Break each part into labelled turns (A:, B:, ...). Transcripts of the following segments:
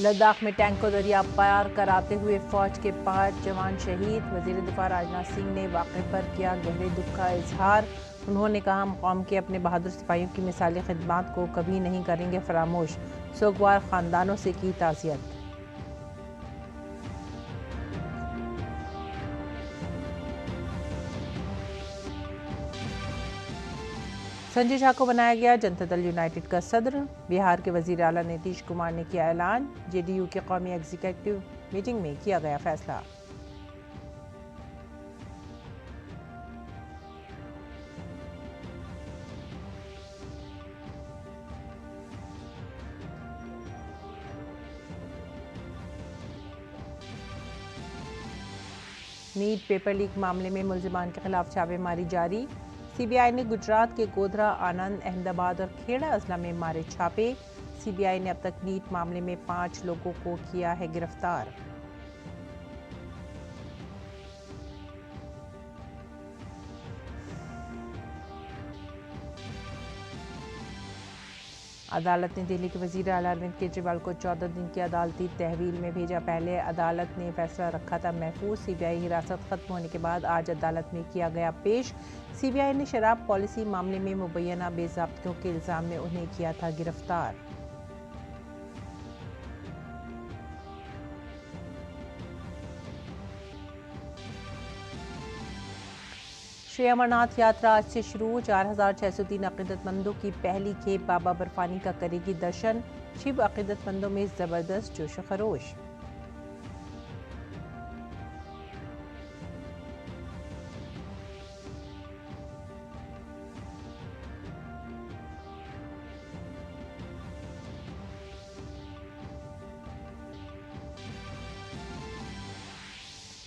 A: लद्दाख में टैंक को दरिया पार कराते हुए फौज के 5 जवान शहीद। वजीर दिफा राजनाथ सिंह ने वाक़े पर किया गहरे दुख का इजहार। उन्होंने कहा, हम कौम के अपने बहादुर सिपाहियों की मिसाली खिदमत को कभी नहीं करेंगे फरामोश। सोगवार खानदानों से की ताज़ियत। संजय झा को बनाया गया जनता दल यूनाइटेड का सदर। बिहार के वजीर आला नीतीश कुमार ने किया ऐलान। जेडीयू की कौमी एग्जीक्यूटिव मीटिंग में किया गया फैसला। नीट पेपर लीक मामले में मुल्जिमान के खिलाफ छापेमारी जारी। सीबीआई ने गुजरात के गोधरा, आनंद, अहमदाबाद और खेड़ा अजला में मारे छापे। सीबीआई ने अब तक नीट मामले में 5 लोगों को किया है गिरफ्तार। अदालत ने दिल्ली के वजीर आला अरविंद केजरीवाल को 14 दिन की अदालती तहवील में भेजा। पहले अदालत ने फैसला रखा था महफूज। सीबीआई हिरासत खत्म होने के बाद आज अदालत में किया गया पेश। सीबीआई ने शराब पॉलिसी मामले में मुबैना बेज़ाब्तियों के इल्जाम में उन्हें किया था गिरफ्तार। श्री अमरनाथ यात्रा आज से शुरू। 4,603 अकीदतमंदों की पहली खेप बाबा बर्फानी का करेगी दर्शन। शिव अकीदतमंदों में जबरदस्त जोश खरोश।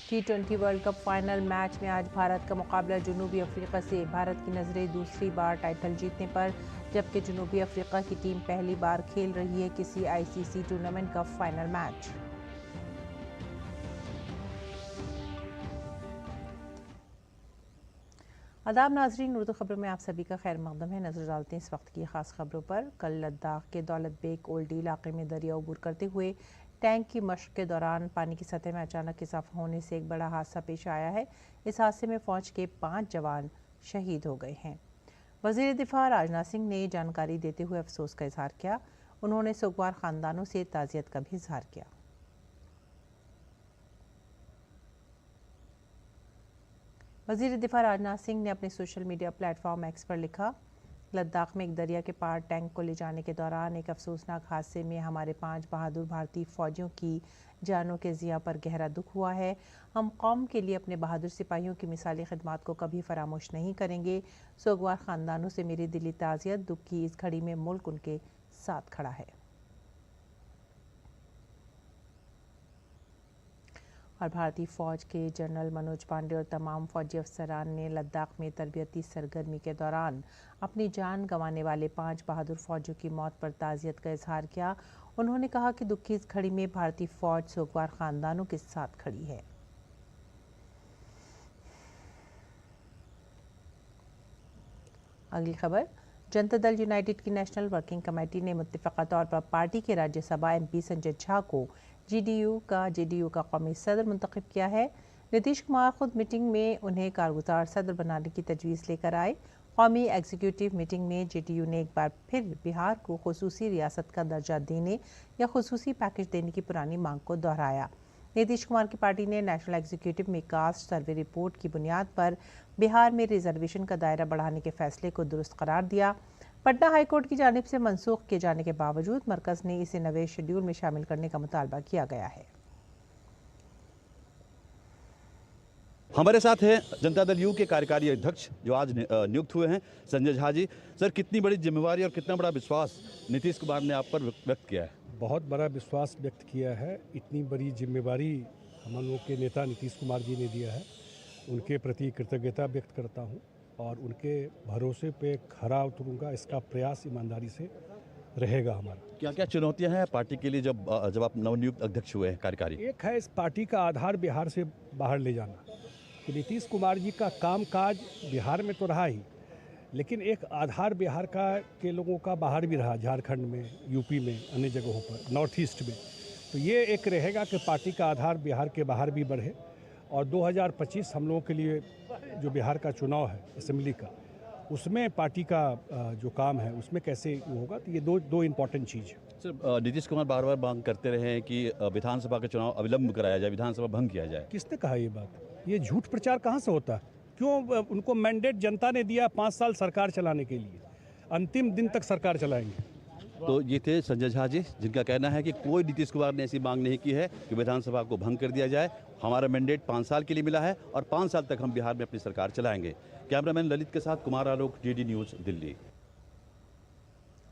A: T20 world cup final match में आज भारत का मुकाबला जनूबी अफ्रीका से। भारत की नजरें दूसरी बार टाइटल जीतने पर, जबकि जनूबी अफ्रीका की टीम पहली बार खेल रही है किसी आईसीसी टूर्नामेंट का फाइनल मैच। आदाब नाजरीन, उर्दू खबरों में आप सभी का खैर मकदम है। नजर डालते हैं इस वक्त की खास खबरों पर। कल लद्दाख के दौलत बेग ओल्डी इलाके में दरिया अबूर करते हुए टैंक की मशक के दौरान पानी की सतह में अचानक इजाफा होने से एक बड़ा हादसा पेश आया है। इस हादसे में फौज के 5 जवान शहीद हो गए हैं। वजीर दिफा राजनाथ सिंह ने जानकारी देते हुए अफसोस का इजहार किया। उन्होंने सोगवार खानदानों से ताज़ियत का भी इजहार किया। वजीर दिफा राजनाथ सिंह ने अपने सोशल मीडिया प्लेटफॉर्म एक्स पर लिखा, लद्दाख में एक दरिया के पार टैंक को ले जाने के दौरान एक अफसोसनाक हादसे में हमारे 5 बहादुर भारतीय फौजियों की जानों के ज़िया पर गहरा दुख हुआ है। हम कौम के लिए अपने बहादुर सिपाहियों की मिसाली खिदमत को कभी फरामोश नहीं करेंगे। सोगवार खानदानों से मेरी दिली ताज़ियत। दुख की इस घड़ी में मुल्क उनके साथ खड़ा है। और भारतीय फौज के जनरल मनोज पांडे और तमाम फौजी अफसरान ने लद्दाख में तरबियती सरगर्मी के दौरान अपनी जान गंवाने वाले 5 बहादुर फौजियों की मौत पर ताज़ियत का इजहार किया। उन्होंने कहा कि दुख की इस घड़ी में भारतीय फौज सोगवार खानदानों के साथ खड़ी है। अगली खबर, जनता दल यूनाइटेड की नेशनल वर्किंग कमेटी ने मुत्तफ़क़ा तौर पर पार्टी के राज्यसभा एमपी संजय झा को जेडीयू का कौमी सदर मुंतखब किया है। नीतीश कुमार खुद मीटिंग में उन्हें कारगुजार सदर बनाने की तजवीज़ लेकर आए। कौमी एग्जीक्यूटिव मीटिंग में जेडीयू ने एक बार फिर बिहार को खुसूसी रियासत का दर्जा देने या खुसूसी पैकेज देने की पुरानी मांग को दोहराया। नीतीश कुमार की पार्टी ने नेशनल एग्जीक्यूटिव में कास्ट सर्वे रिपोर्ट की बुनियाद पर बिहार में रिजर्वेशन का दायरा बढ़ाने के फैसले को दुरुस्त करार दिया। पटना हाईकोर्ट की जानिब से मनसूख किए जाने के बावजूद मरकज ने इसे नए शेड्यूल में शामिल करने का मुतालबा किया गया है।
B: हमारे साथ हैं जनता दल यू के कार्यकारी अध्यक्ष जो आज नियुक्त हुए हैं, संजय झा जी। सर, कितनी बड़ी जिम्मेवारी और कितना बड़ा विश्वास नीतीश कुमार ने आप पर व्यक्त किया है?
C: बहुत बड़ा विश्वास व्यक्त किया है। इतनी बड़ी जिम्मेवारी हम लोग के नेता नीतीश कुमार जी ने दिया है, उनके प्रति कृतज्ञता व्यक्त करता हूं और उनके भरोसे पे खरा उतरूंगा। इसका प्रयास ईमानदारी से रहेगा हमारा।
B: क्या क्या चुनौतियां हैं पार्टी के लिए जब आप नवनियुक्त अध्यक्ष हुए हैं कार्यकारी?
C: एक है इस पार्टी का आधार बिहार से बाहर ले जाना, कि नीतीश कुमार जी का कामकाज बिहार में तो रहा ही, लेकिन एक आधार बिहार का के लोगों का बाहर भी रहा, झारखंड में, यूपी में, अन्य जगहों पर, नॉर्थ ईस्ट में। तो ये एक रहेगा कि पार्टी का आधार बिहार के बाहर भी बढ़े और 2025 हम लोगों के लिए जो बिहार का चुनाव है असेंबली का, उसमें पार्टी का जो काम है उसमें कैसे वो होगा। तो ये दो इम्पॉर्टेंट चीज़ है।
B: सर, नीतीश कुमार बार बार मांग करते रहे हैं कि विधानसभा का चुनाव अविलंब कराया जाए, विधानसभा भंग किया जाए।
C: किसने कहा ये बात? ये झूठ प्रचार कहाँ से होता है? क्यों उनको मैंडेट जनता ने दिया 5 साल सरकार चलाने के लिए, अंतिम दिन तक सरकार चलाएंगे।
B: तो ये थे संजय झा जी, जिनका कहना है कि कोई नीतीश कुमार ने ऐसी मांग नहीं की है कि विधानसभा को भंग कर दिया जाए। हमारा मैंडेट 5 साल के लिए मिला है और 5 साल तक हम बिहार में अपनी सरकार चलाएंगे। कैमरामैन ललित के साथ कुमार आलोक, डीडी न्यूज़, दिल्ली।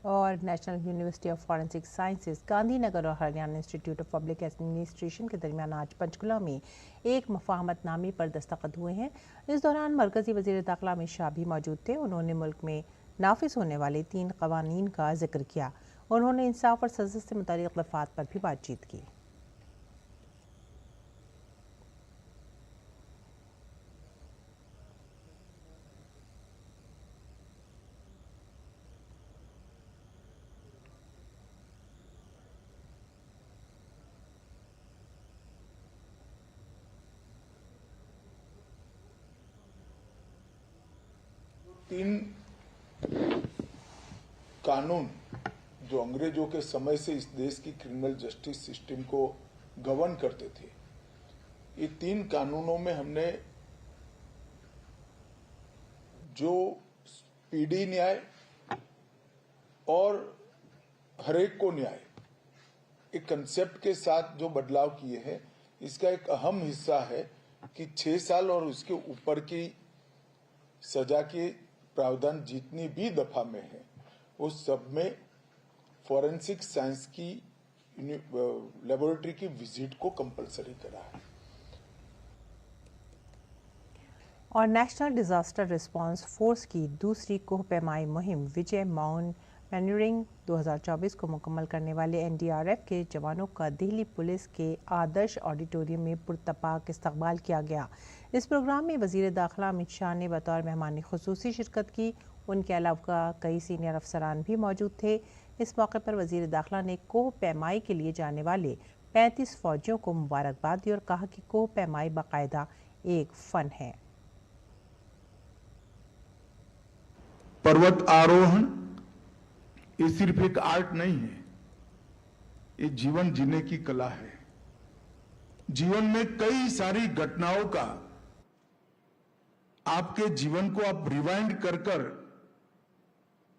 A: और national university of forensic sciences Gandhinagar और Haryana institute of public administration के दरमियान आज पंचकुला में एक मुफाहमतनामे पर दस्तखत हुए हैं। इस दौरान मरकजी वजीर दाखिला अमित शाह भी मौजूद थे। उन्होंने मुल्क में नाफिज होने वाले 3 कवानीन का जिक्र किया। उन्होंने इंसाफ और सज़ा से मुताल्लिक़ दफ़ात पर भी बातचीत की।
D: तीन कानून जो अंग्रेजों के समय से इस देश की क्रिमिनल जस्टिस सिस्टम को गवर्न करते थे, ये 3 कानूनों में हमने जो स्पीडी न्याय और हरेक को न्याय एक कंसेप्ट के साथ जो बदलाव किए हैं, इसका एक अहम हिस्सा है कि 6 साल और उसके ऊपर की सजा के प्रावधान जितनी भी दफा में है, उस सब में फॉरेंसिक साइंस की लेबोरेटरी की विजिट को कंपलसरी करा है।
A: और नेशनल डिजास्टर रिस्पांस फोर्स की दूसरी कोह पैमाई मुहिम विजय माउंट मैन्यूरिंग 2024 को मुकम्मल करने वाले एनडीआरएफ के जवानों का दिल्ली पुलिस के आदर्श ऑडिटोरियम में पुरतपाक इस्तकबाल किया गया। इस प्रोग्राम में वजीर दाखिला अमित शाह ने बतौर मेहमान खुसूसी शिरकत की। उनके अलावा कई सीनियर अफसरान भी मौजूद थे। इस मौके पर वजीर दाखिला ने कोह पैमाई के लिए जाने वाले 35 फौजियों को मुबारकबाद दी और कहा कि कोह पैमाई बाकायदा एक फन है।
E: पर्वत आरोहण ये सिर्फ एक आर्ट नहीं है, ये जीवन जीने की कला है। जीवन में कई सारी घटनाओं का आपके जीवन को आप रिवाइंड कर कर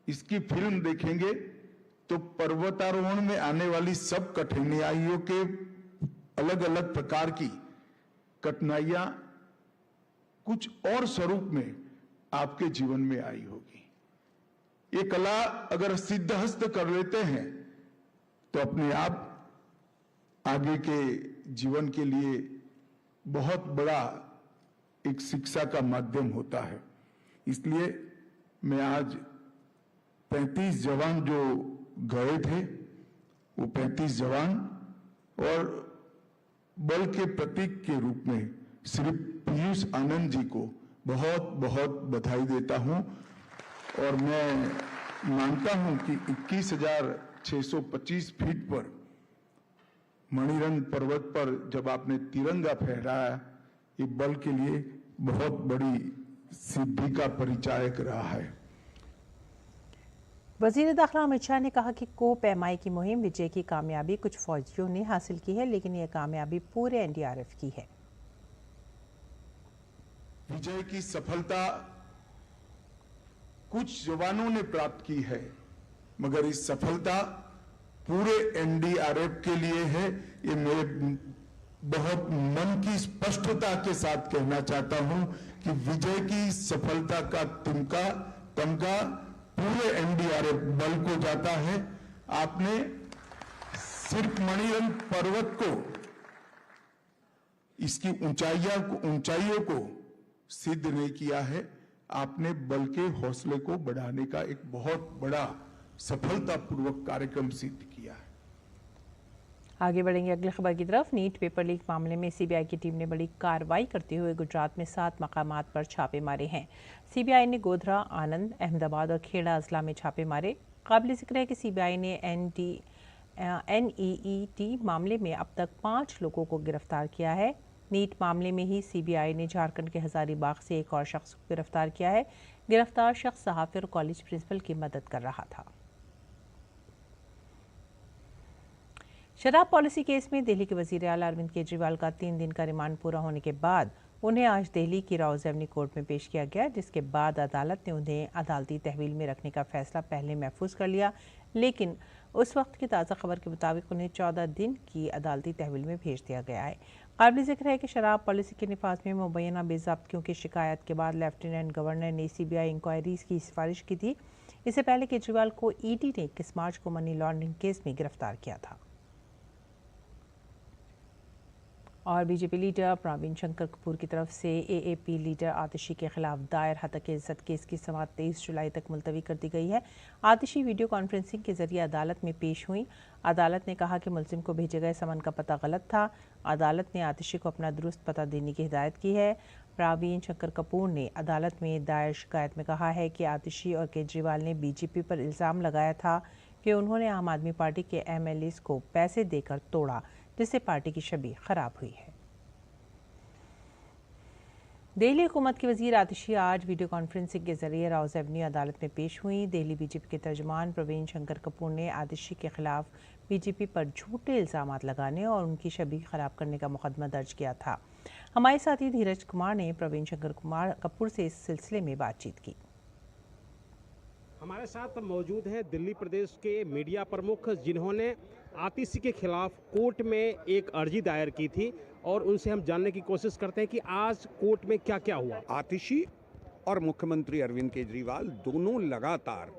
E: इसकी फिल्म देखेंगे तो पर्वतारोहण में आने वाली सब कठिनाइयों के अलग अलग प्रकार की कठिनाइयां कुछ और स्वरूप में आपके जीवन में आई होगी। ये कला अगर सिद्धहस्त कर लेते हैं तो अपने आप आगे के जीवन के लिए बहुत बड़ा एक शिक्षा का माध्यम होता है। इसलिए मैं आज 35 जवान जो गए थे, वो 35 जवान और बल के प्रतीक के रूप में श्री पीयूष आनंद जी को बहुत बहुत बधाई देता हूं। और मैं मानता हूं कि 21,625 फीट पर मणिरंग पर्वत पर जब आपने तिरंगा फहराया, ये बल के लिए बहुत बड़ी सिद्धि का परिचायक रहा है।
A: वजीर दाखिला अमित शाह ने कहा कि कोह पैमाई की मुहिम विजय की कामयाबी कुछ फौजियों ने हासिल की है, लेकिन यह कामयाबी पूरे एनडीआरएफ की है।
E: विजय की सफलता कुछ जवानों ने प्राप्त की है, मगर इस सफलता पूरे एनडीआरएफ के लिए है। ये मेरे बहुत मन की स्पष्टता के साथ कहना चाहता हूं कि विजय की सफलता का तमगा पूरे एनडीआरएफ बल को जाता है। आपने सिर्फ मणिरंग पर्वत को, इसकी ऊंचाइयों को सिद्ध नहीं किया है, आपने बल के हौसले को बढ़ाने का एक बहुत बड़ा सफलतापूर्वक कार्यक्रम सिद्ध किया है।
A: आगे बढ़ेंगे अगली खबर की तरफ। नीट पेपर लीक मामले में सीबीआई की टीम ने बड़ी कार्रवाई करते हुए गुजरात में 7 मकामात पर छापे मारे हैं। सीबीआई ने गोधरा, आनंद, अहमदाबाद और खेड़ा अजला में छापे मारे। काबिल जिक्र है कि सीबीआई ने NEET मामले में अब तक 5 लोगों को गिरफ्तार किया है। नीट मामले में ही CBI ने झारखंड के हजारीबाग से एक और शख्स को गिरफ्तार किया है। गिरफ्तार शख्स सहाफी और कॉलेज प्रिंसिपल की मदद कर रहा था। शराब पॉलिसी केस में दिल्ली के वजीर आला अरविंद केजरीवाल का 3 दिन का रिमांड पूरा होने के बाद उन्हें आज दिल्ली की राउज एवेन्यू कोर्ट में पेश किया गया, जिसके बाद अदालत ने उन्हें अदालती तहवील में रखने का फैसला पहले महफूज कर लिया, लेकिन उस वक्त की ताज़ा खबर के मुताबिक उन्हें 14 दिन की अदालती तहवील में भेज दिया गया है। काबिल जिक्र है कि शराब पॉलिसी के निफाज में मुबैना बेज़ाब्तियों की शिकायत के बाद लेफ्टिनेंट गवर्नर ने CBI इंक्वायरीज की सिफारिश की थी। इससे पहले केजरीवाल को ED ने 21 मार्च को मनी लॉन्ड्रिंग केस में गिरफ्तार किया था। और बीजेपी लीडर प्रवीण शंकर कपूर की तरफ से AAP लीडर आतिशी के खिलाफ दायर हतक इज्जत केस की समाअत 23 जुलाई तक मुलतवी कर दी गई है। आतिशी वीडियो कॉन्फ्रेंसिंग के जरिए अदालत में पेश हुई। अदालत ने कहा कि मुलजिम को भेजे गए समन का पता गलत था। अदालत ने आतिशी को अपना दुरुस्त पता देने की हिदायत की है। प्रवीण शंकर कपूर ने अदालत में दायर शिकायत में कहा है कि आतिशी और केजरीवाल ने BJP पर इल्ज़ाम लगाया था कि उन्होंने आम आदमी पार्टी के MLAs को पैसे देकर तोड़ा, जिससे पार्टी की छवि खराब हुई है। दिल्ली हुकूमत की वजीर आतिशी आज वीडियो कॉन्फ्रेंसिंग के जरिए राउज एवेन्यू अदालत में पेश हुई। दिल्ली BJP के तर्जुमान प्रवीण शंकर कपूर ने आतिशी के खिलाफ BJP पर झूठे इल्ज़ाम लगाने और उनकी छवि खराब करने का मुकदमा दर्ज किया था। हमारे साथी धीरज कुमार ने प्रवीण शंकर कपूर से इस सिलसिले में बातचीत की।
F: हमारे साथ मौजूद हैं दिल्ली प्रदेश के मीडिया प्रमुख, जिन्होंने आतिशी के खिलाफ कोर्ट में एक अर्जी दायर की थी, और उनसे हम जानने की कोशिश करते हैं कि आज कोर्ट में क्या क्या हुआ।
G: आतिशी और मुख्यमंत्री अरविंद केजरीवाल दोनों लगातार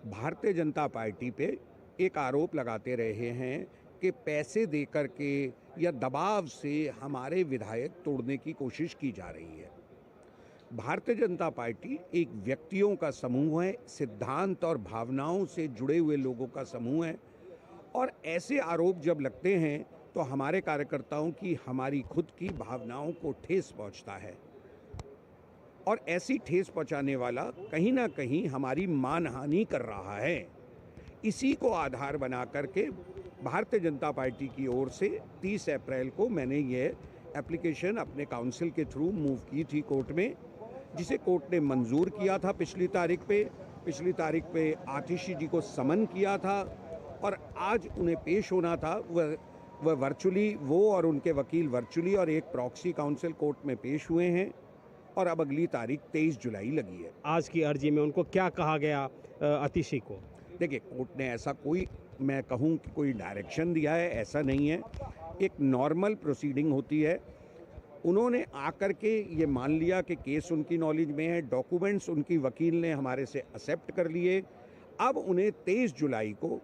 G: भारतीय जनता पार्टी पे एक आरोप लगाते रहे हैं कि पैसे देकर के या दबाव से हमारे विधायक तोड़ने की कोशिश की जा रही है। भारतीय जनता पार्टी एक व्यक्तियों का समूह है, सिद्धांत और भावनाओं से जुड़े हुए लोगों का समूह है, और ऐसे आरोप जब लगते हैं तो हमारे कार्यकर्ताओं की, हमारी खुद की भावनाओं को ठेस पहुंचता है, और ऐसी ठेस पहुंचाने वाला कहीं ना कहीं हमारी मानहानि कर रहा है। इसी को आधार बना करके भारतीय जनता पार्टी की ओर से 30 अप्रैल को मैंने ये एप्लीकेशन अपने काउंसिल के थ्रू मूव की थी कोर्ट में, जिसे कोर्ट ने मंजूर किया था। पिछली तारीख पे आतिशी जी को समन किया था, और आज उन्हें पेश होना था। वह वर्चुअली, वो और उनके वकील वर्चुअली और एक प्रॉक्सी काउंसिल कोर्ट में पेश हुए हैं, और अब अगली तारीख 23 जुलाई लगी है।
F: आज की अर्जी में उनको क्या कहा गया आतिशी को?
G: देखिए, कोर्ट ने ऐसा कोई, मैं कहूँ कि कोई डायरेक्शन दिया है, ऐसा नहीं है। एक नॉर्मल प्रोसीडिंग होती है। उन्होंने आकर के ये मान लिया कि केस उनकी नॉलेज में है, डॉक्यूमेंट्स उनकी वकील ने हमारे से एक्सेप्ट कर लिए। अब उन्हें 23 जुलाई को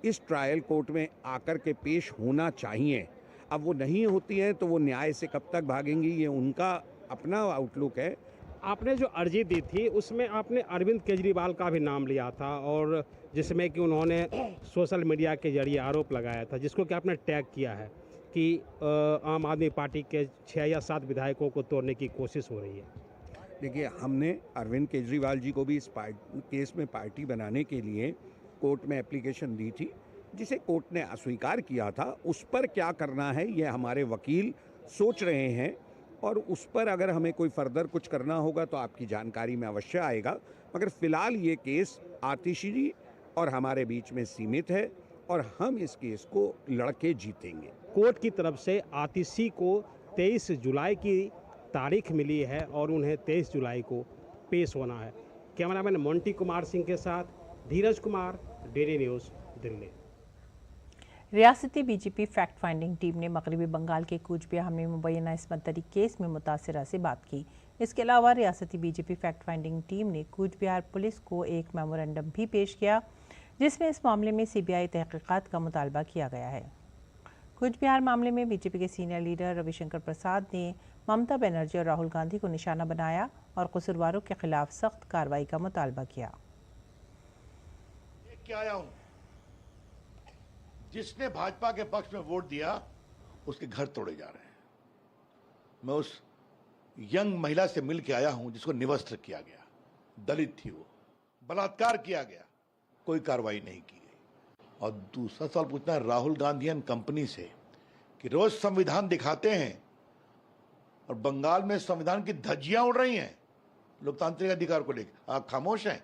G: इस ट्रायल कोर्ट में आकर के पेश होना चाहिए। अब वो नहीं होती हैं तो वो न्याय से कब तक भागेंगी, ये उनका अपना आउटलुक है।
F: आपने जो अर्जी दी थी उसमें आपने अरविंद केजरीवाल का भी नाम लिया था, और जिसमें कि उन्होंने सोशल मीडिया के जरिए आरोप लगाया था, जिसको कि आपने टैग किया है कि आम आदमी पार्टी के 6 या 7 विधायकों को तोड़ने की कोशिश हो रही है।
G: देखिए, हमने अरविंद केजरीवाल जी को भी इस केस में पार्टी बनाने के लिए कोर्ट में एप्लीकेशन दी थी, जिसे कोर्ट ने अस्वीकार किया था। उस पर क्या करना है ये हमारे वकील सोच रहे हैं, और उस पर अगर हमें कोई फर्दर कुछ करना होगा तो आपकी जानकारी में अवश्य आएगा। मगर फिलहाल ये केस आतिशी जी और हमारे बीच में सीमित है, और हम इस केस को लड़के जीतेंगे।
F: कोर्ट की तरफ से आतिशी को 23 जुलाई की तारीख मिली है, और उन्हें 23 जुलाई को पेश होना है। कैमरामैन मोंटी कुमार सिंह के साथ धीरज कुमार, DD न्यूज़, दिल्ली।
A: रियासती BJP फैक्ट फाइंडिंग टीम ने मगरबी बंगाल के कूच बिहार में मुबैना इस्मत दरी केस में मुतासिरा से बात की। इसके अलावा रियासती BJP फैक्ट फाइंडिंग टीम ने कूच बिहार पुलिस को एक मेमोरेंडम भी पेश किया, जिसमें इस मामले में CBI तहकीकात का मुतालबा किया गया है। कूच बिहार मामले में BJP के सीनियर लीडर रविशंकर प्रसाद ने ममता बनर्जी और राहुल गांधी को निशाना बनाया और कसूरवारों के खिलाफ सख्त कार्रवाई का मुतालबा किया।
H: आया हूं, जिसने भाजपा के पक्ष में वोट दिया उसके घर तोड़े जा रहे हैं। मैं उस यंग महिला से मिल के आया हूं जिसको निवस्त्र किया गया, दलित थी वो, बलात्कार किया गया, कोई कार्रवाई नहीं की गई। और दूसरा सवाल पूछना है राहुल गांधी एंड कंपनी से कि रोज संविधान दिखाते हैं और बंगाल में संविधान की धज्जियां उड़ रही हैं लोकतांत्रिक अधिकार को लेकर, आप खामोश हैं।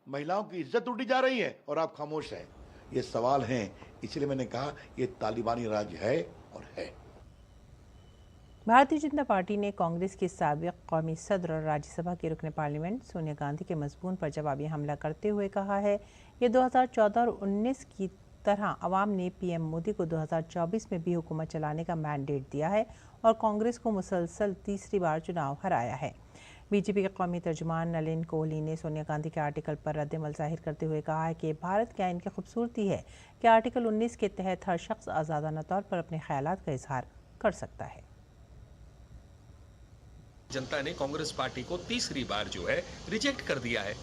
H: महिलाओं की इज्जत उठी जा रही है और आप खामोश हैं। ये सवाल हैं, इसलिए मैंने कहा ये तालिबानी राज है और है।
A: भारतीय जनता पार्टी ने कांग्रेस की साबिक कौमी सदर और राज्यसभा की रुकन पार्लियामेंट सोनिया गांधी के मजमून पर जवाबी हमला करते हुए कहा है ये 2014 और 19 की तरह अवाम ने पीएम मोदी को 2024 में भी हुकूमत चलाने का मैंडेट दिया है और कांग्रेस को मुसलसल तीसरी बार चुनाव हराया है। बीजेपी के कौमी तर्जुमान नलिन कोहली ने सोनिया गांधी के आर्टिकल पर रद्दमल जाहिर करते हुए कहा है कि भारत के आइन की खूबसूरती है कि आर्टिकल 19 के तहत हर शख्स आज़ादाना तौर पर अपने ख्यालात का इजहार कर सकता है।
I: जनता ने कांग्रेस पार्टी को तीसरी बार जो है रिजेक्ट कर दिया है।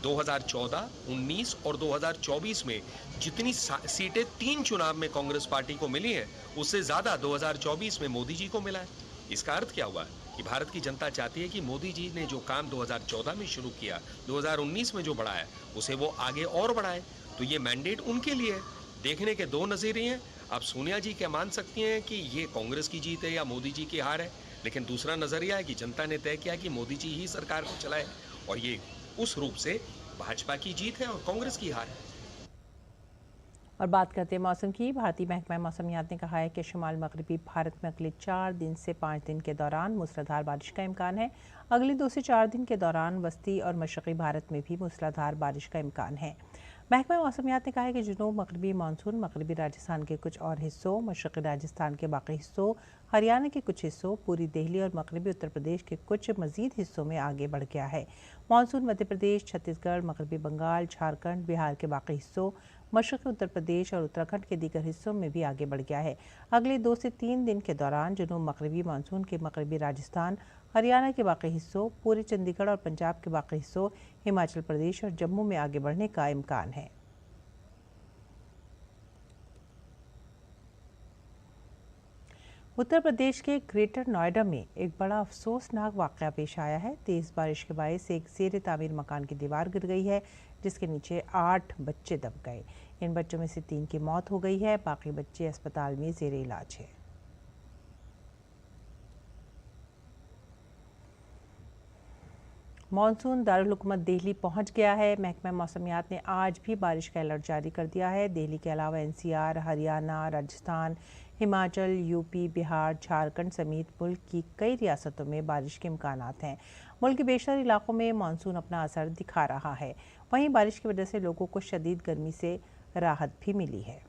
I: 2014, 19 और 2024 में जितनी सीटें 3 चुनाव में कांग्रेस पार्टी को मिली हैं, उससे ज्यादा 2024 में मोदी जी को मिला है। इसका अर्थ क्या हुआ कि भारत की जनता चाहती है कि मोदी जी ने जो काम 2014 में शुरू किया, 2019 में जो बढ़ाया, उसे वो आगे और बढ़ाए। तो ये मैंडेट उनके लिए है। देखने के दो नजरिए हैं। अब सोनिया जी क्या मान सकती हैं कि ये कांग्रेस की जीत है या मोदी जी की हार है, लेकिन दूसरा नजरिया है कि जनता ने तय किया कि मोदी जी ही सरकार को चलाए और ये उस रूप से भाजपा की जीत है और कांग्रेस की हार है।
A: और बात करते हैं मौसम की। भारतीय महकमा मौसमियात ने कहा है कि शुमाल मगरबी भारत में अगले 4 दिन से 5 दिन के दौरान मूसलाधार बारिश का इम्कान है। अगले 2 से 4 दिन के दौरान वस्ती और मशरक़ी भारत में भी मूसलाधार बारिश का इम्कान है। महकमा मौसमियात ने कहा है कि जनूब मगरबी मानसून मगरबी राजस्थान के कुछ और हिस्सों, मशरक़ी राजस्थान के बाकी हिस्सों, हरियाणा के कुछ हिस्सों, पूरी दिल्ली और मगरबी उत्तर प्रदेश के कुछ मजीद हिस्सों में आगे बढ़ गया है। मानसून मध्य प्रदेश, छत्तीसगढ़, मगरबी बंगाल, झारखंड, बिहार के बाकी हिस्सों, मशरक़ी उत्तर प्रदेश और उत्तराखंड के दीगर हिस्सों में भी आगे बढ़ गया है। अगले 2 से 3 दिन के दौरान जनूब मगरबी मानसून के मगरबी राजस्थान, हरियाणा के बाकी हिस्सों, पूरे चंडीगढ़ और पंजाब के बाकी हिस्सों, हिमाचल प्रदेश और जम्मू में आगे बढ़ने का इम्कान है। उत्तर प्रदेश के ग्रेटर नोएडा में एक बड़ा अफसोसनाक वाक़या पेश आया है। तेज़ बारिश के बायस एक ज़ेर तामीर मकान की दीवार गिर गई है, जिसके नीचे 8 बच्चे दब गए। इन बच्चों में से 3 की मौत हो गई है, बाकी बच्चे अस्पताल में ज़ेर इलाज है। मानसून दारुल हुकूमत दिल्ली पहुंच गया है। महकमा मौसमियात ने आज भी बारिश का अलर्ट जारी कर दिया है। दिल्ली के अलावा एनसीआर, हरियाणा, राजस्थान, हिमाचल, यूपी, बिहार, झारखंड समेत मुल्क की कई रियासतों में बारिश के इम्कानात हैं। मुल्क के बेशतर इलाकों में मानसून अपना असर दिखा रहा है। वहीं बारिश की वजह से लोगों को शदीद गर्मी से राहत भी मिली है।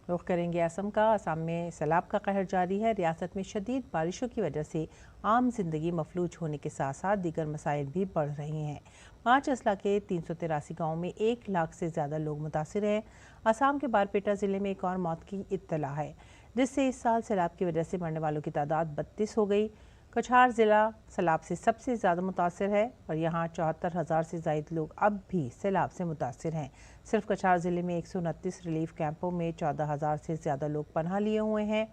A: रुख करेंगे असम का। असम में सैलाब का कहर जारी है। रियासत में शदीद बारिशों की वजह से आम जिंदगी मफलूज होने के साथ साथ दीगर मसाइल भी बढ़ रहे हैं। 5 अजला के 383 गाँव में 1 लाख से ज़्यादा लोग मुतासिर हैं। असम के बारपेटा ज़िले में एक और मौत की इत्तला है, जिससे इस साल सैलाब की वजह से मरने वालों की तादाद 32 हो गई। कछार ज़िला सैलाब से सबसे ज़्यादा मुतासिर है और यहाँ 74,000 से ज़ायद लोग अब भी सैलाब से मुतासिर हैं। सिर्फ कछार ज़िले में 129 रिलीफ कैंपों में 14,000 से ज़्यादा लोग पनाह लिए हुए हैं।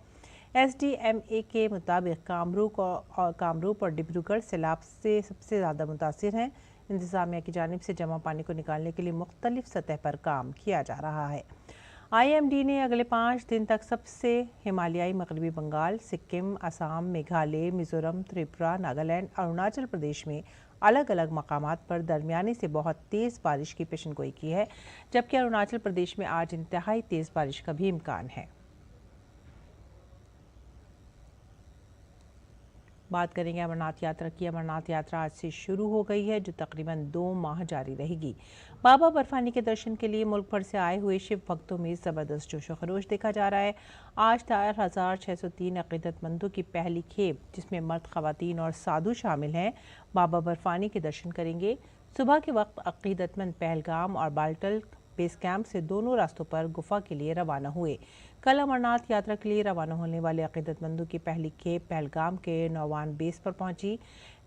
A: SDMA के मुताबिक कामरूप और डिब्रूगढ़ सैलाब से सबसे ज़्यादा मुतासिर हैं। इंतज़ामिया की जानिब से जमा पानी को निकालने के लिए मुख्तलिफ सतह पर काम किया जा रहा है। IMD ने अगले 5 दिन तक सबसे हिमालयाई मगरबी बंगाल, सिक्किम, असम, मेघालय, मिजोरम, त्रिपुरा, नागालैंड, अरुणाचल प्रदेश में अलग अलग मकामात पर दरमियानी से बहुत तेज़ बारिश की पेशेनगोई की है, जबकि अरुणाचल प्रदेश में आज इंतहाई तेज़ बारिश का भी इम्कान है। बात करेंगे अमरनाथ यात्रा की। अमरनाथ यात्रा आज से शुरू हो गई है, जो तकरीबन 2 माह जारी रहेगी। बाबा बर्फानी के दर्शन के लिए मुल्क भर से आए हुए शिव भक्तों में ज़बरदस्त जोशो खरोश देखा जा रहा है। आज 4,603 अक़ीदतमंदों की पहली खेप, जिसमें मर्द, ख़वातीन और साधु शामिल हैं, बाबा बर्फानी के दर्शन करेंगे। सुबह के वक्त अक़ीदतमंद पहलगाम और बाल्टल बेस कैंप से दोनों रास्तों पर गुफा के लिए रवाना हुए। कल अमरनाथ यात्रा के लिए रवाना होने वाले अक़ीदतमंदों की पहली खेप पहलगाम के नौवान बेस पर पहुंची।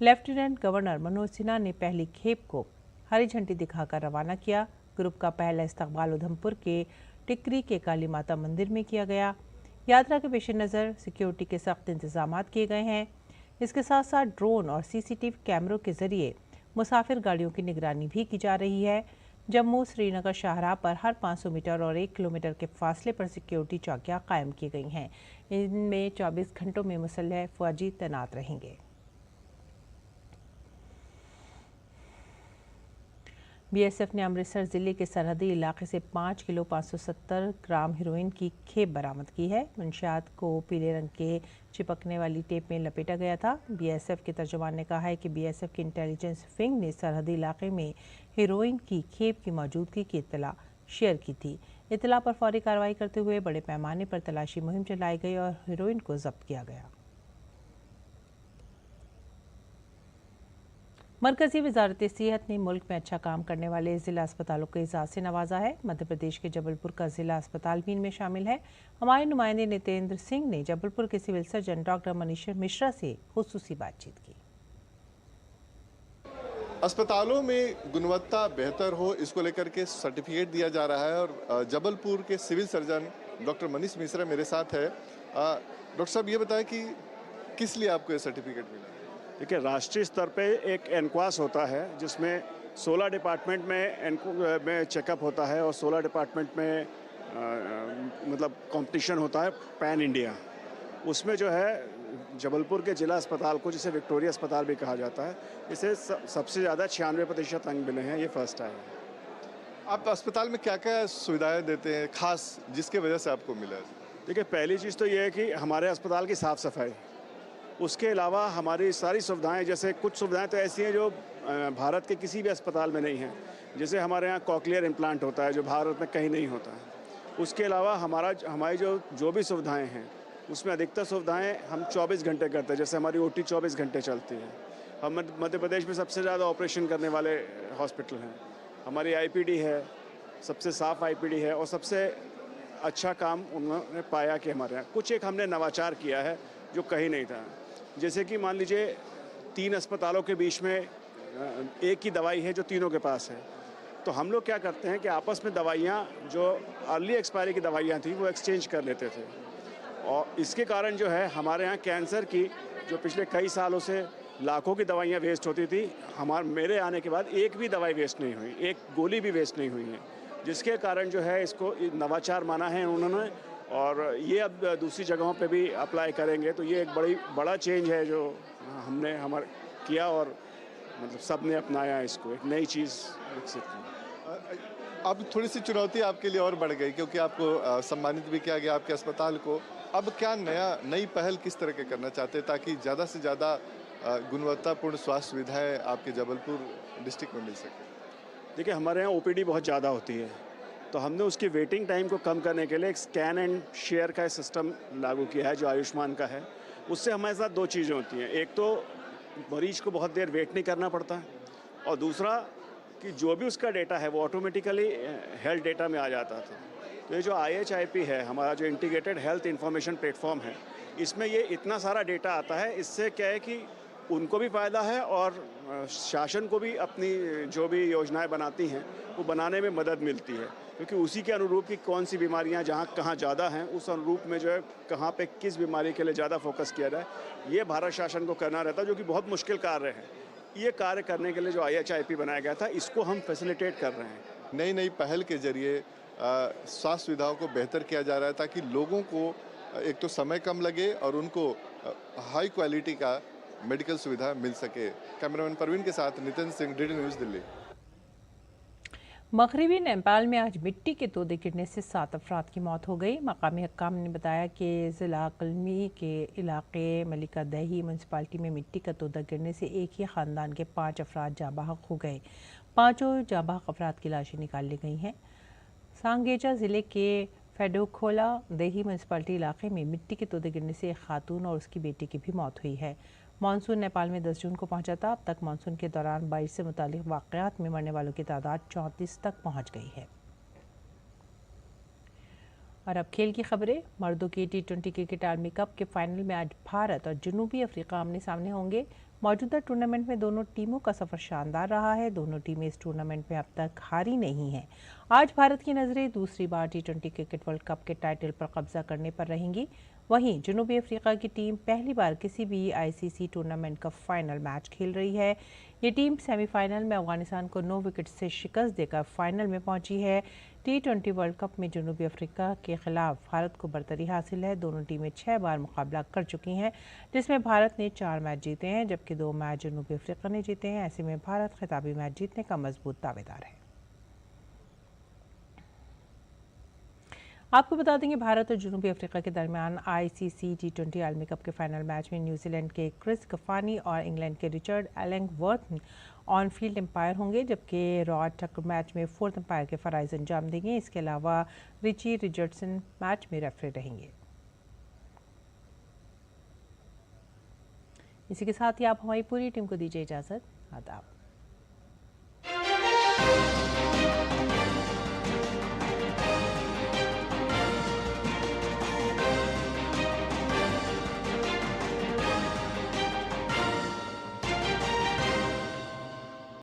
A: लेफ्टिनेंट गवर्नर मनोज सिन्हा ने पहली खेप को हरी झंडी दिखाकर रवाना किया। ग्रुप का पहला इस्तकबाल उधमपुर के टिकरी के काली माता मंदिर में किया गया। यात्रा के पेश नज़र सिक्योरिटी के सख्त इंतजाम किए गए हैं। इसके साथ साथ ड्रोन और CCTV कैमरों के जरिए मुसाफिर गाड़ियों की निगरानी भी की जा रही है। जम्मू श्रीनगर शाहराह पर हर 500 मीटर और 1 किलोमीटर के फासले पर सिक्योरिटी चौकियां कायम की गई हैं। इनमें 24 घंटों में मुसल्लह फौजी तैनात रहेंगे। बीएसएफ ने अमृतसर जिले के सरहदी इलाके से 5 किलो 570 ग्राम हेरोइन की खेप बरामद की है। मंशियात को पीले रंग के चिपकने वाली टेप में लपेटा गया था। बीएसएफ के तर्जुमान ने कहा है कि बीएसएफ की इंटेलिजेंस विंग ने सरहदी इलाके में हेरोइन की खेप की मौजूदगी की इत्तला शेयर की थी। इत्तला पर फौरी कार्रवाई करते हुए बड़े पैमाने पर तलाशी मुहिम चलाई गई और हेरोइन को जब्त किया गया। मरकजी वजारत सेहत ने मुल्क में अच्छा काम करने वाले ज़िला अस्पतालों को एजाज़ से नवाजा है। मध्य प्रदेश के जबलपुर का ज़िला अस्पताल भी इनमें शामिल है। हमारे नुमाइंदे नितेंद्र सिंह ने जबलपुर के civil surgeon doctor Manish Mishra से खुसूसी बातचीत की।
J: अस्पतालों में गुणवत्ता बेहतर हो, इसको लेकर के सर्टिफिकेट दिया जा रहा है और जबलपुर के civil surgeon doctor Manish Mishra मेरे साथ है। डॉक्टर साहब, ये बताएं कि किस लिए आपको ये सर्टिफिकेट मिला?
K: देखिए, राष्ट्रीय स्तर पे एक एनक्वास होता है जिसमें 16 डिपार्टमेंट में चेकअप होता है और 16 डिपार्टमेंट में मतलब कंपटीशन होता है पैन इंडिया। उसमें जो है जबलपुर के जिला अस्पताल को, जिसे विक्टोरिया अस्पताल भी कहा जाता है, इसे सबसे ज़्यादा 96% अंक मिले हैं। ये फर्स्ट है।
J: आप अस्पताल में क्या क्या सुविधाएं देते हैं खास जिसके वजह से आपको मिला?
K: देखिए, पहली चीज़ तो ये है कि हमारे अस्पताल की साफ़ सफाई, उसके अलावा हमारी सारी सुविधाएं, जैसे कुछ सुविधाएं तो ऐसी हैं जो भारत के किसी भी अस्पताल में नहीं हैं। जैसे हमारे यहाँ कॉक्लियर इम्प्लांट होता है जो भारत में कहीं नहीं होता है। उसके अलावा हमारी जो भी सुविधाएं हैं उसमें अधिकतर सुविधाएं हम 24 घंटे करते हैं। जैसे हमारी OT 24 घंटे चलती है। हम मध्य प्रदेश में सबसे ज़्यादा ऑपरेशन करने वाले हॉस्पिटल हैं। हमारी IPD है, सबसे साफ़ IPD है और सबसे अच्छा काम उन्होंने पाया कि हमारे यहाँ कुछ एक हमने नवाचार किया है जो कहीं नहीं था। जैसे कि मान लीजिए 3 अस्पतालों के बीच में एक ही दवाई है जो तीनों के पास है, तो हम लोग क्या करते हैं कि आपस में दवाइयाँ जो अर्ली एक्सपायरी की दवाइयाँ थी वो एक्सचेंज कर लेते थे और इसके कारण जो है हमारे यहाँ कैंसर की जो पिछले कई सालों से लाखों की दवाइयाँ वेस्ट होती थी, मेरे आने के बाद एक भी दवाई वेस्ट नहीं हुई, एक गोली भी वेस्ट नहीं हुई है, जिसके कारण जो है इसको नवाचार माना है उन्होंने और ये अब दूसरी जगहों पे भी अप्लाई करेंगे। तो ये एक बड़ा चेंज है जो हमने किया और मतलब सब ने अपनाया इसको, एक नई चीज़ विकसित की।
J: अब थोड़ी सी चुनौती आपके लिए और बढ़ गई क्योंकि आपको सम्मानित भी किया गया आपके अस्पताल को। अब क्या नई पहल किस तरह के करना चाहते हैं ताकि ज़्यादा से ज़्यादा गुणवत्तापूर्ण स्वास्थ्य सुविधाएँ आपके जबलपुर डिस्ट्रिक्ट में मिल सके?
K: देखिए, हमारे यहाँ OPD बहुत ज़्यादा होती है, तो हमने उसकी वेटिंग टाइम को कम करने के लिए एक स्कैन एंड शेयर का सिस्टम लागू किया है जो आयुष्मान का है। उससे हमारे साथ 2 चीज़ें होती हैं। एक तो मरीज को बहुत देर वेट नहीं करना पड़ता है और दूसरा कि जो भी उसका डेटा है वो ऑटोमेटिकली हेल्थ डेटा में आ जाता था। तो ये जो IHIP है, हमारा जो इंटीग्रेटेड हेल्थ इंफॉर्मेशन प्लेटफॉर्म है, इसमें ये इतना सारा डेटा आता है। इससे क्या है कि उनको भी फ़ायदा है और शासन को भी अपनी जो भी योजनाएं बनाती हैं वो बनाने में मदद मिलती है, क्योंकि उसी के अनुरूप की कौन सी बीमारियां कहाँ ज़्यादा हैं, उस अनुरूप में जो है कहाँ पे किस बीमारी के लिए ज़्यादा फोकस किया जाए, ये भारत शासन को करना रहता है, जो कि बहुत मुश्किल कार्य है। ये कार्य करने के लिए जो IHIP बनाया गया था, इसको हम फैसिलिटेट कर रहे हैं।
J: नई पहल के जरिए स्वास्थ्य सुविधाओं को बेहतर किया जा रहा है ताकि लोगों को एक तो समय कम लगे और उनको हाई क्वालिटी का मेडिकल सुविधा मिल सके। कैमरामैन परवीन के साथ नितिन सिंह, DD न्यूज़, दिल्ली।
A: मगरबी नेपाल में आज मिट्टी के तोदे गिरने से 7 अफराद की मौत हो गई। मकामी हक्काम ने बताया कि ज़िला कलमी के इलाके मलिका दही म्यूनसिपालिटी में मिट्टी का तोदा गिरने से एक ही ख़ानदान के 5 अफराद जाँ बहक हो गए। 5 जाँ बहक अफराद की लाशें निकाल ली गई हैं। सांगेजा ज़िले के फेडोखोला दही म्यूनसिपालिटी इलाके में मिट्टी के तोदे गिरने से एक खातून और उसकी बेटी की भी मौत हुई है। मानसून नेपाल में 10 जून को पहुंचा था। अब तक मानसून के दौरान बारिश से मुतालिक वाक़यात में मरने वालों की तादाद 34 तक पहुंच गई है। और अब खेल की खबरें। मर्दों की T20 क्रिकेट आर्मी कप के फाइनल में आज भारत और जनूबी अफ्रीका आमने सामने होंगे। मौजूदा टूर्नामेंट में दोनों टीमों का सफर शानदार रहा है। दोनों टीमें इस टूर्नामेंट में अब तक हारी नहीं हैं। आज भारत की नज़रें दूसरी बार T20 क्रिकेट वर्ल्ड कप के टाइटल पर कब्जा करने पर रहेंगी। वहीं जनूबी अफ्रीका की टीम पहली बार किसी भी ICC टूर्नामेंट का फाइनल मैच खेल रही है। ये टीम सेमीफाइनल में अफगानिस्तान को 9 विकेट से शिकस्त देकर फाइनल में पहुंची है। T20 वर्ल्ड कप में जनूबी अफ्रीका के खिलाफ भारत को बरतरी हासिल है। दोनों टीमें 6 बार मुकाबला कर चुकी हैं, जिसमें भारत ने 4 मैच जीते हैं जबकि 2 मैच जनूबी अफ्रीका ने जीते हैं। ऐसे में भारत खिताबी मैच जीतने का मजबूत दावेदार है। आपको बता देंगे भारत और जनूबी अफ्रीका के दरमियान ICC T20 आलमी कप के फाइनल मैच में न्यूजीलैंड के क्रिस गफानी और इंग्लैंड के Richard Illingworth on field empire होंगे, जबकि रॉड टक्कर मैच में 4th एम्पायर के फराइज अंजाम देंगे। इसके अलावा रिची रिचर्डसन मैच में रेफरी रहेंगे। इसी के साथ ही आप हमारी पूरी टीम को दीजिए इजाज़त। आदाब।